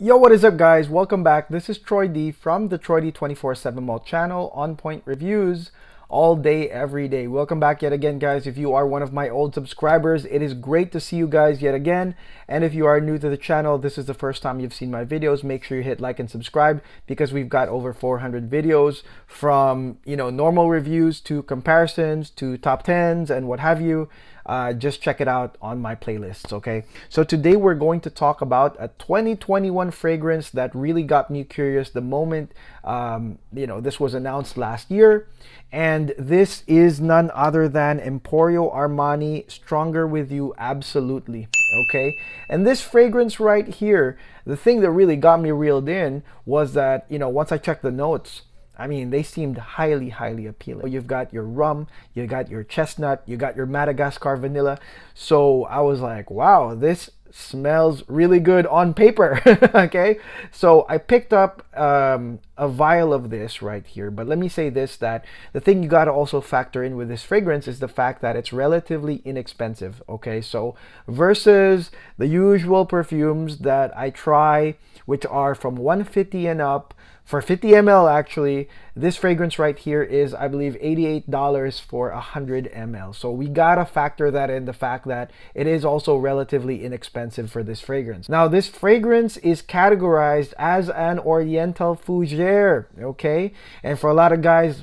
Yo, what is up, guys? Welcome back. This is Troy D from the Troy D 24/7 Mall channel, On Point Reviews, all day, every day. Welcome back yet again, guys. If you are one of my old subscribers, it is great to see you guys yet again. And if you are new to the channel, this is the first time you've seen my videos, make sure you hit like and subscribe because we've got over 400 videos from, normal reviews to comparisons to top 10s and what have you. Just check it out on my playlists, okay? So today we're going to talk about a 2021 fragrance that really got me curious the moment, this was announced last year. And this is none other than Emporio Armani Stronger With You Absolutely, okay? And this fragrance right here, the thing that really got me reeled in was that, once I checked the notes, I mean, they seemed highly, highly appealing. You've got your rum, you got your chestnut, you got your Madagascar vanilla. So I was like, wow, this smells really good on paper, okay? So I picked up a vial of this right here. But let me say this, that the thing you got to also factor in with this fragrance is the fact that it's relatively inexpensive, okay? So versus the usual perfumes that I try, which are from 150 and up, for 50 ml, actually, this fragrance right here is, I believe, $88 for 100 ml. So we gotta factor that in, the fact that it is also relatively inexpensive for this fragrance. Now, this fragrance is categorized as an Oriental Fougere, okay? And for a lot of guys,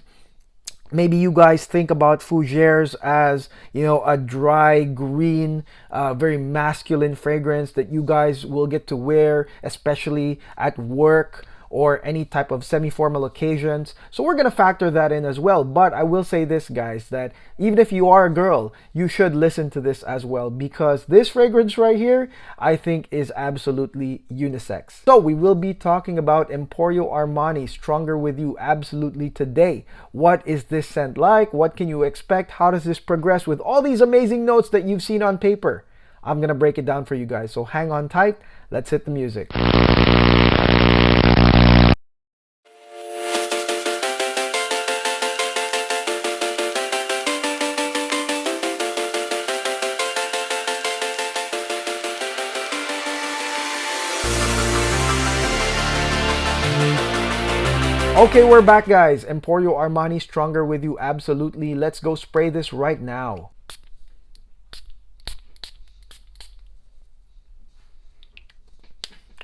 maybe you guys think about fougères as, a dry green, very masculine fragrance that you guys will get to wear, especially at work or any type of semi-formal occasions. So we're gonna factor that in as well. But I will say this, guys, that even if you are a girl, you should listen to this as well, because this fragrance right here, I think, is absolutely unisex. So we will be talking about Emporio Armani Stronger With You Absolutely today. What is this scent like? What can you expect? How does this progress with all these amazing notes that you've seen on paper? I'm gonna break it down for you guys, so hang on tight. Let's hit the music. Okay, we're back, guys. Emporio Armani Stronger With You Absolutely. Let's go spray this right now.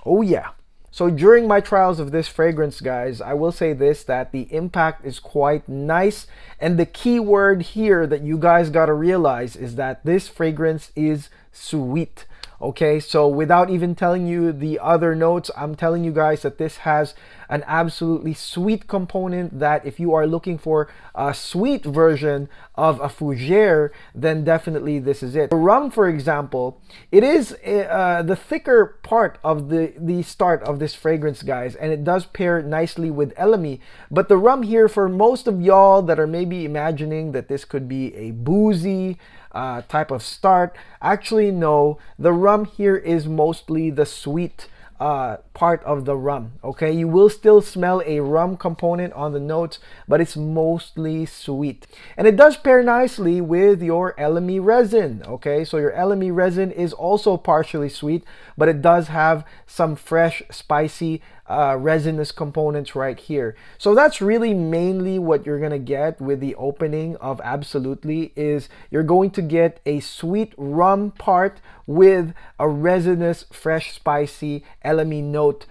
Oh yeah. So during my trials of this fragrance, guys, I will say this, that the impact is quite nice. And the key word here that you guys got to realize is that this fragrance is sweet. Okay, so without even telling you the other notes, I'm telling you guys that this has an absolutely sweet component, that if you are looking for a sweet version of a fougere, then definitely this is it. The rum, for example, it is the thicker part of the start of this fragrance, guys, and it does pair nicely with Elemi. But the rum here, for most of y'all that are maybe imagining that this could be a boozy type of start, actually no, the rum here is mostly the sweet part of the rum, okay? You will still smell a rum component on the notes, but it's mostly sweet. And it does pair nicely with your Elemi Resin, okay? So your Elemi Resin is also partially sweet, but it does have some fresh, spicy, resinous components right here. So that's really mainly what you're gonna get with the opening of Absolutely, is you're going to get a sweet rum part with a resinous, fresh, spicy Elemi note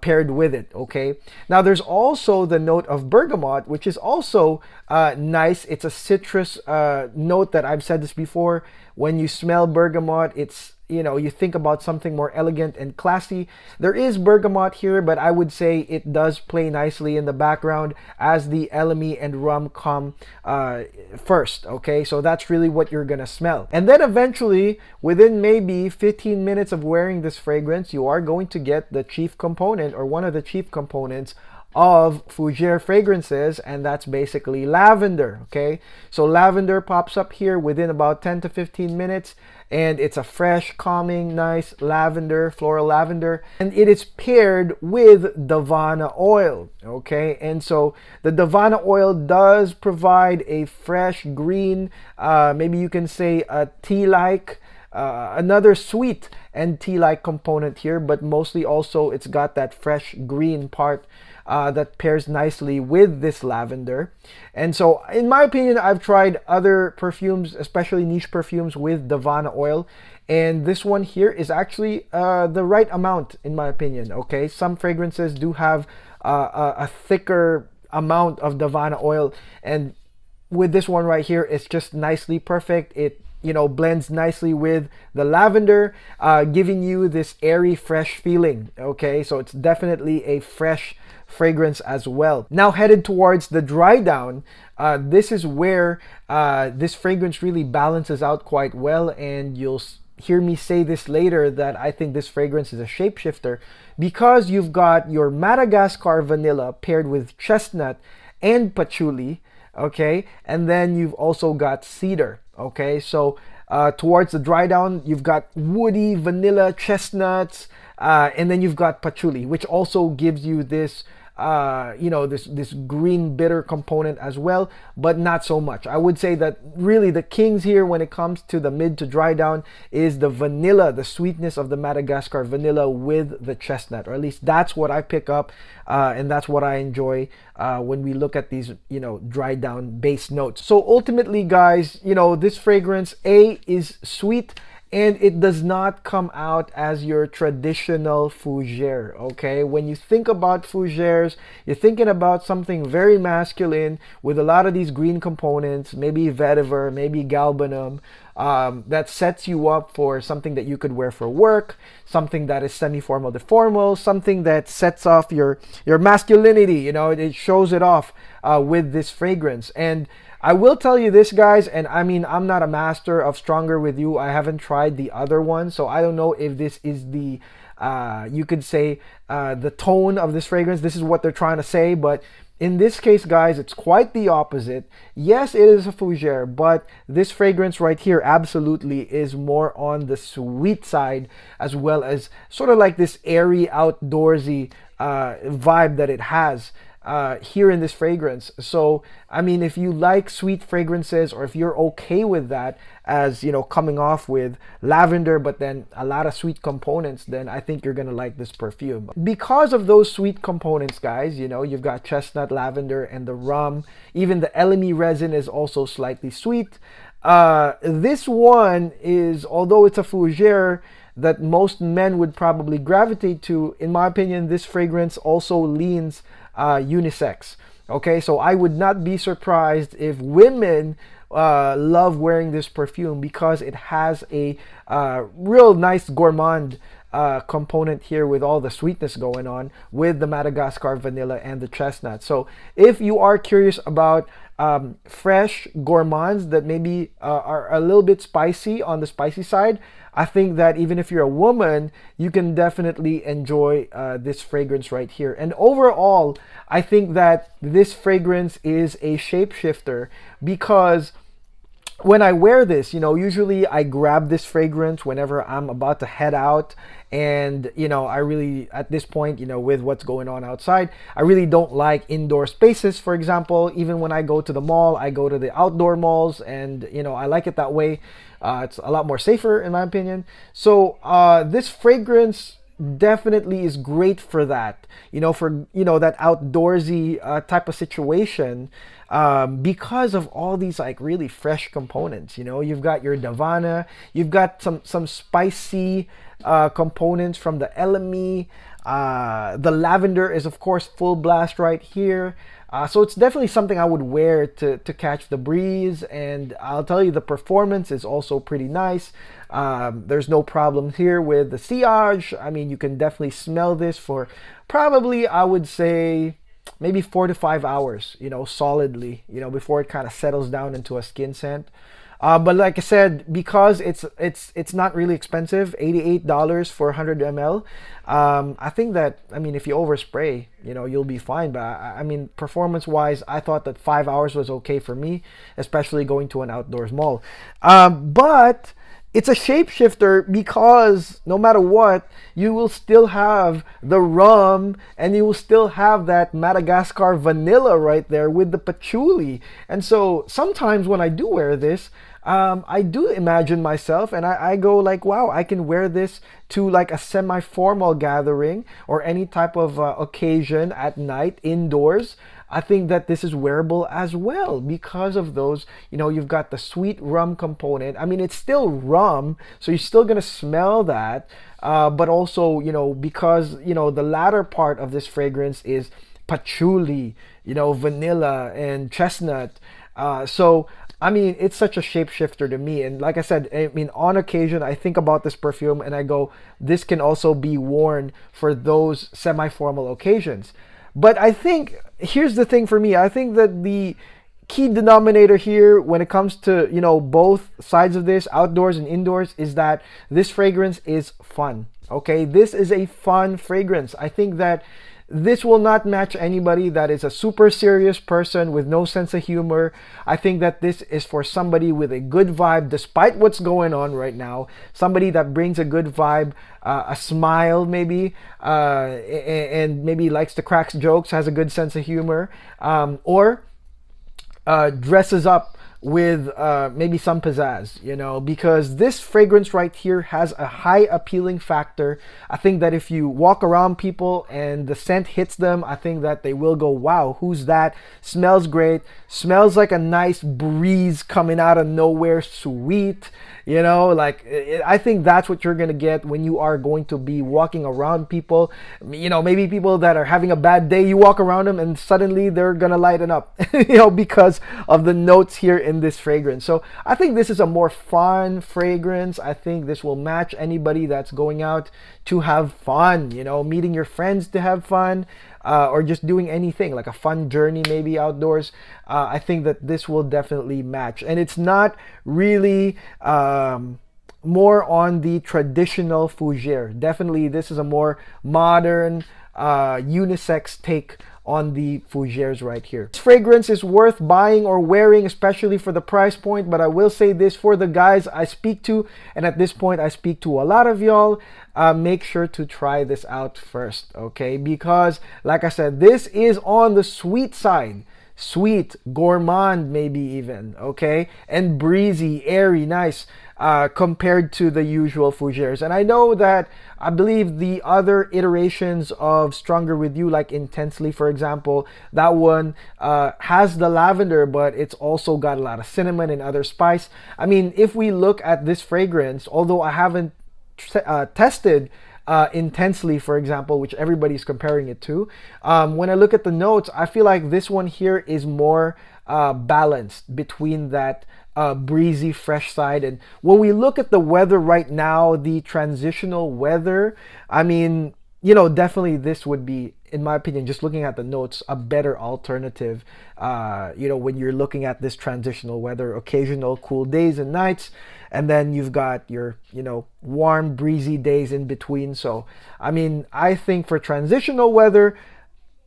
paired with it, okay? Now there's also the note of bergamot, which is also nice. It's a citrus note that I've said this before. When you smell bergamot, it's, you think about something more elegant and classy. There is bergamot here, but I would say it does play nicely in the background as the Elemi and rum come first, okay? So that's really what you're gonna smell. And then eventually, within maybe 15 minutes of wearing this fragrance, you are going to get the chief component, or one of the chief components of fougere fragrances, and that's basically lavender, okay? So lavender pops up here within about 10 to 15 minutes, and it's a fresh, calming, nice lavender, floral lavender, and it is paired with Davana oil, okay? And so the Davana oil does provide a fresh green, maybe you can say a tea-like another sweet and tea-like component here, but mostly also it's got that fresh green part that pairs nicely with this lavender. And so, in my opinion, I've tried other perfumes, especially niche perfumes with Davana oil. And this one here is actually the right amount, in my opinion. Okay, some fragrances do have a thicker amount of Davana oil, and with this one right here, it's just nicely perfect. It, you know, blends nicely with the lavender, giving you this airy, fresh feeling. Okay, so it's definitely a fresh fragrance as well. Now headed towards the dry down, this is where this fragrance really balances out quite well, and you'll hear me say this later that I think this fragrance is a shapeshifter because you've got your Madagascar vanilla paired with chestnut and patchouli, okay, and then you've also got cedar. Okay, so towards the dry down, you've got woody vanilla, chestnuts, and then you've got patchouli, which also gives you this you know, this green bitter component as well, but not so much. I would say that really the kings here when it comes to the mid to dry down is the vanilla, the sweetness of the Madagascar vanilla with the chestnut, or at least that's what I pick up, and that's what I enjoy when we look at these, you know, dry down base notes. So ultimately, guys, you know, this fragrance is sweet, and it does not come out as your traditional fougere, okay? When you think about fougères, you're thinking about something very masculine with a lot of these green components, maybe vetiver, maybe galbanum, that sets you up for something that you could wear for work, something that is semi-formal to formal, something that sets off your masculinity, you know, it shows it off with this fragrance. And I will tell you this, guys, and I mean, I'm not a master of Stronger with You. I haven't tried the other one, so I don't know if this is the, you could say, the tone of this fragrance. This is what they're trying to say, but in this case, guys, it's quite the opposite. Yes, it is a fougere, but this fragrance right here absolutely is more on the sweet side, as well as sort of like this airy, outdoorsy vibe that it has here in this fragrance. So I mean, if you like sweet fragrances, or if you're okay with that, as you know, coming off with lavender but then a lot of sweet components, then I think you're gonna like this perfume because of those sweet components, guys. You know, you've got chestnut, lavender, and the rum. Even the Elemi resin is also slightly sweet. This one is, although it's a fougere that most men would probably gravitate to, in my opinion, this fragrance also leans unisex. Okay, so I would not be surprised if women love wearing this perfume because it has a real nice gourmand component here with all the sweetness going on with the Madagascar vanilla and the chestnut. So if you are curious about fresh gourmands that maybe are a little bit spicy on the spicy side, I think that even if you're a woman, you can definitely enjoy this fragrance right here. And overall, I think that this fragrance is a shapeshifter because when I wear this, you know, usually I grab this fragrance whenever I'm about to head out. And, you know, I really, at this point, you know, with what's going on outside, I really don't like indoor spaces, for example. Even when I go to the mall, I go to the outdoor malls, and, you know, I like it that way. It's a lot more safer, in my opinion. So this fragrance definitely is great for that, you know, for, you know, that outdoorsy type of situation, because of all these like really fresh components. You know, you've got your Davana, you've got some spicy components from the Elemi. The lavender is of course full blast right here. So it's definitely something I would wear to catch the breeze, and I'll tell you the performance is also pretty nice. There's no problem here with the sillage. I mean, you can definitely smell this for probably, I would say, maybe 4 to 5 hours, you know, solidly, you know, before it kind of settles down into a skin scent. But like I said, because it's not really expensive, $88 for 100 ml. I think that, I mean, if you overspray, you know, you'll be fine. But I mean, performance-wise, I thought that 5 hours was okay for me, especially going to an outdoors mall. But it's a shapeshifter because no matter what, you will still have the rum and you will still have that Madagascar vanilla right there with the patchouli. And so sometimes when I do wear this, I do imagine myself, and I go like, wow, I can wear this to like a semi-formal gathering or any type of occasion at night indoors. I think that this is wearable as well because of those, you've got the sweet rum component. I mean, it's still rum, so you're still gonna smell that. But also, because, the latter part of this fragrance is patchouli, vanilla and chestnut. So, I mean, it's such a shapeshifter to me. And like I said, I mean, on occasion, I think about this perfume and I go, this can also be worn for those semi-formal occasions. But I think, here's the thing for me. I think that the key denominator here when it comes to, both sides of this, outdoors and indoors, is that this fragrance is fun. Okay, this is a fun fragrance. I think that this will not match anybody that is a super serious person with no sense of humor. I think that this is for somebody with a good vibe despite what's going on right now. Somebody that brings a good vibe, a smile maybe, and maybe likes to crack jokes, has a good sense of humor, or dresses up with maybe some pizzazz, because this fragrance right here has a high appealing factor. I think that if you walk around people and the scent hits them, I think that they will go, wow, who's that? Smells great. Smells like a nice breeze coming out of nowhere, sweet. I think that's what you're gonna get when you are going to be walking around people. Maybe people that are having a bad day, you walk around them and suddenly they're gonna lighten up, because of the notes here in this fragrance. So I think this is a more fun fragrance. I think this will match anybody that's going out to have fun, meeting your friends to have fun, or just doing anything like a fun journey maybe outdoors. I think that this will definitely match, and it's not really more on the traditional fougere. Definitely this is a more modern unisex take on the Fougeres right here. This fragrance is worth buying or wearing, especially for the price point. But I will say this for the guys I speak to, and at this point I speak to a lot of y'all, make sure to try this out first, okay? Because like I said, this is on the sweet side. Sweet, gourmand maybe even, okay? And breezy, airy, nice, compared to the usual Fougeres. And I know that I believe the other iterations of Stronger With You, like Intensely, for example, that one has the lavender, but it's also got a lot of cinnamon and other spice. I mean, if we look at this fragrance, although I haven't tested Intensely, for example, which everybody's comparing it to, when I look at the notes, I feel like this one here is more balanced between that breezy, fresh side. And when we look at the weather right now, the transitional weather, I mean, definitely this would be, in my opinion, just looking at the notes, a better alternative, when you're looking at this transitional weather, occasional cool days and nights, and then you've got your, warm, breezy days in between. So, I mean, I think for transitional weather,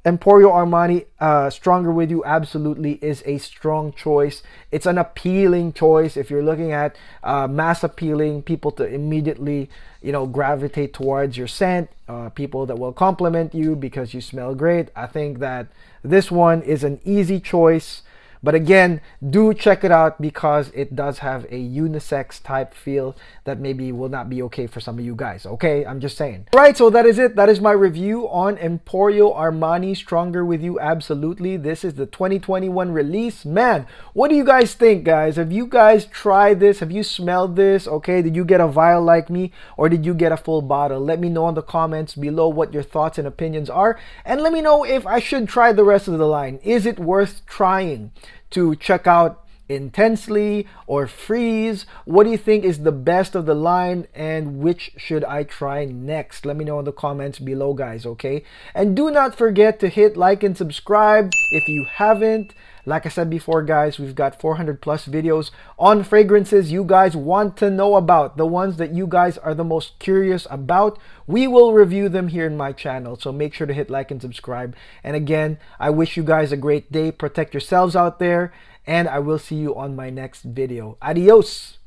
Emporio Armani Stronger With You absolutely is a strong choice. It's an appealing choice. If you're looking at mass appealing, people to immediately, gravitate towards your scent, people that will compliment you because you smell great, I think that this one is an easy choice. But again, do check it out because it does have a unisex type feel that maybe will not be okay for some of you guys. Okay, I'm just saying. All right, so that is it. That is my review on Emporio Armani Stronger With You. Absolutely. This is the 2021 release. Man, what do you guys think, guys? Have you guys tried this? Have you smelled this? Okay, did you get a vial like me or did you get a full bottle? Let me know in the comments below what your thoughts and opinions are. And let me know if I should try the rest of the line. Is it worth trying? To check out Intensely or Freeze? What do you think is the best of the line and which should I try next? Let me know in the comments below, guys, okay? And do not forget to hit like and subscribe if you haven't. Like I said before, guys, we've got 400 plus videos on fragrances you guys want to know about. The ones that you guys are the most curious about, we will review them here in my channel. So make sure to hit like and subscribe. And again, I wish you guys a great day. Protect yourselves out there. And I will see you on my next video. Adios!